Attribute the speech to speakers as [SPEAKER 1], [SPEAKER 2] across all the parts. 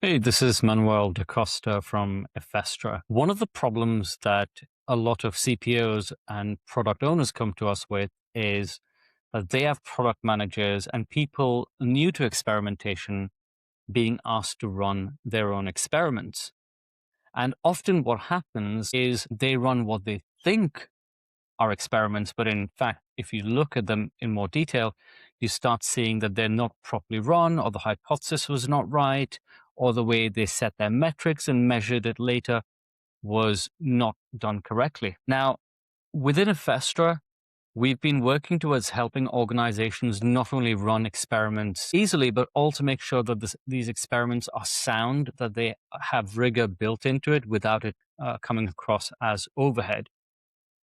[SPEAKER 1] Hey, this is Manuel da Costa from Efestra. One of the problems that a lot of CPOs and product owners come to us with is that they have product managers and people new to experimentation being asked to run their own experiments. And often what happens is they run what they think are experiments, but in fact, if you look at them in more detail, you start seeing that they're not properly run, or the hypothesis was not right, or the way they set their metrics and measured it later was not done correctly. Now, within Efestra, we've been working towards helping organizations not only run experiments easily, but also make sure that these experiments are sound, that they have rigor built into it without it coming across as overhead.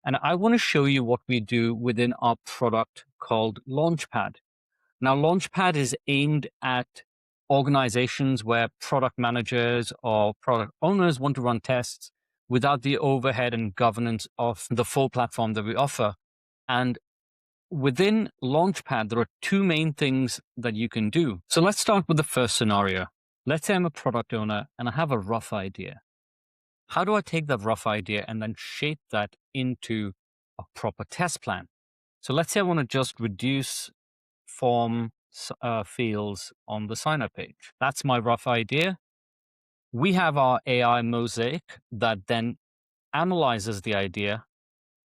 [SPEAKER 1] And I want to show you what we do within our product called Launchpad. Now, Launchpad is aimed at organizations where product managers or product owners want to run tests without the overhead and governance of the full platform that we offer. And within Launchpad, there are two main things that you can do. So let's start with the first scenario. Let's say I'm a product owner and I have a rough idea. How do I take that rough idea and then shape that into a proper test plan? So let's say I want to just reduce form fields on the sign up page. That's my rough idea. We have our AI Mosaic that then analyzes the idea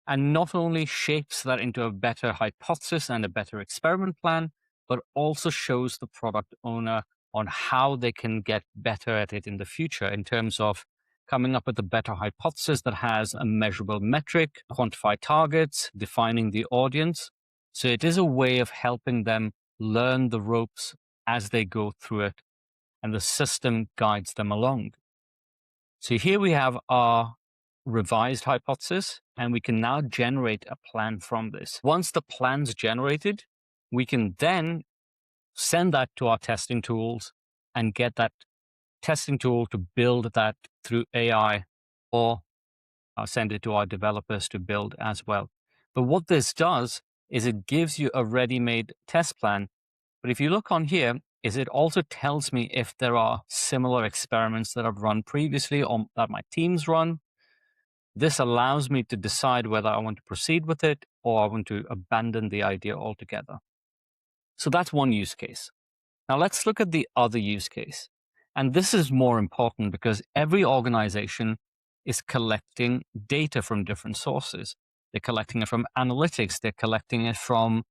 [SPEAKER 1] and not only shapes that into a better hypothesis and a better experiment plan, but also shows the product owner on how they can get better at it in the future in terms of coming up with a better hypothesis that has a measurable metric, quantify targets, defining the audience. So it is a way of helping them learn the ropes as they go through it, and the system guides them along. So here we have our revised hypothesis, and we can now generate a plan from this. Once the plan's generated, we can then send that to our testing tools and get that testing tool to build that through AI, or send it to our developers to build as well. But what this does is it gives you a ready-made test plan. But if you look on here, is it also tells me if there are similar experiments that I've run previously or that my teams run. This allows me to decide whether I want to proceed with it or I want to abandon the idea altogether. So that's one use case. Now let's look at the other use case. And this is more important because every organization is collecting data from different sources. They're collecting it from analytics. They're collecting it from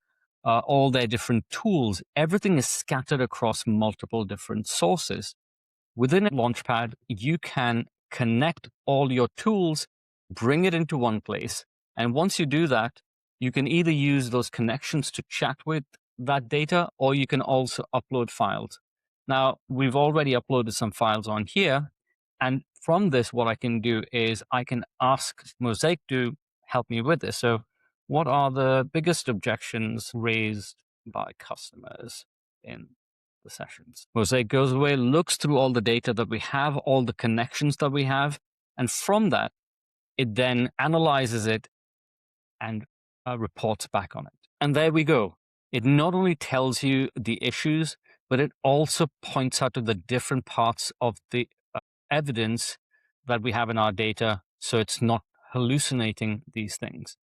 [SPEAKER 1] all their different tools. Everything is scattered across multiple different sources. Within Launchpad, you can connect all your tools, bring it into one place. And once you do that, you can either use those connections to chat with that data, or you can also upload files. Now, we've already uploaded some files on here. And from this, what I can do is I can ask Mosaic to help me with this. So what are the biggest objections raised by customers in the sessions? Mosaic goes away, looks through all the data that we have, all the connections that we have. And from that, it then analyzes it and reports back on it. And there we go. It not only tells you the issues, but it also points out to the different parts of the evidence that we have in our data, so it's not hallucinating these things.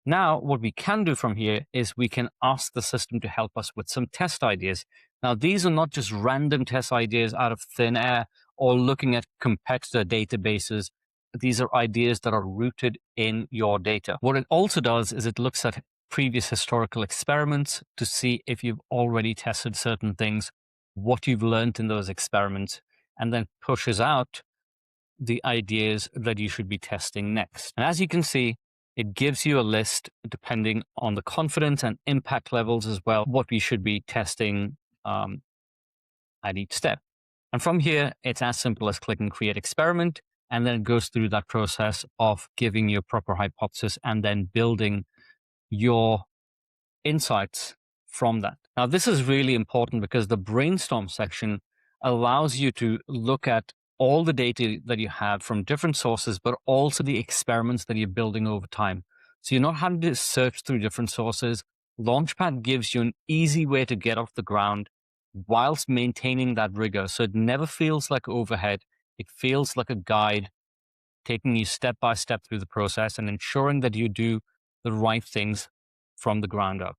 [SPEAKER 1] Now, what we can do from here is we can ask the system to help us with some test ideas. Now, these are not just random test ideas out of thin air or looking at competitor databases. These are ideas that are rooted in your data. What it also does is it looks at previous historical experiments to see if you've already tested certain things, what you've learned in those experiments, and then pushes out the ideas that you should be testing next. And as you can see, it gives you a list depending on the confidence and impact levels as well, what we should be testing at each step. And from here, it's as simple as clicking create experiment, and then it goes through that process of giving you a proper hypothesis and then building your insights from that. Now, this is really important because the brainstorm section allows you to look at all the data that you have from different sources, but also the experiments that you're building over time. So you're not having to search through different sources. Launchpad gives you an easy way to get off the ground whilst maintaining that rigor. So it never feels like overhead. It feels like a guide taking you step by step through the process and ensuring that you do the right things from the ground up.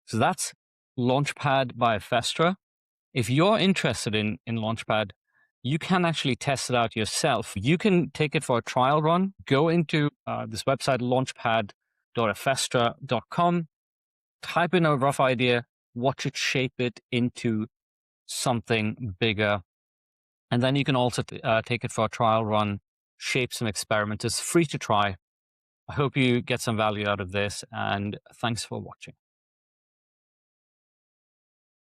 [SPEAKER 1] So that's Launchpad by Efestra. If you're interested in Launchpad, you can actually test it out yourself. You can take it for a trial run. Go into this website, launchpad.efestra.com, type in a rough idea, watch it shape it into something bigger. And then you can also take it for a trial run, shape some experiments. It's free to try. I hope you get some value out of this, and thanks for watching.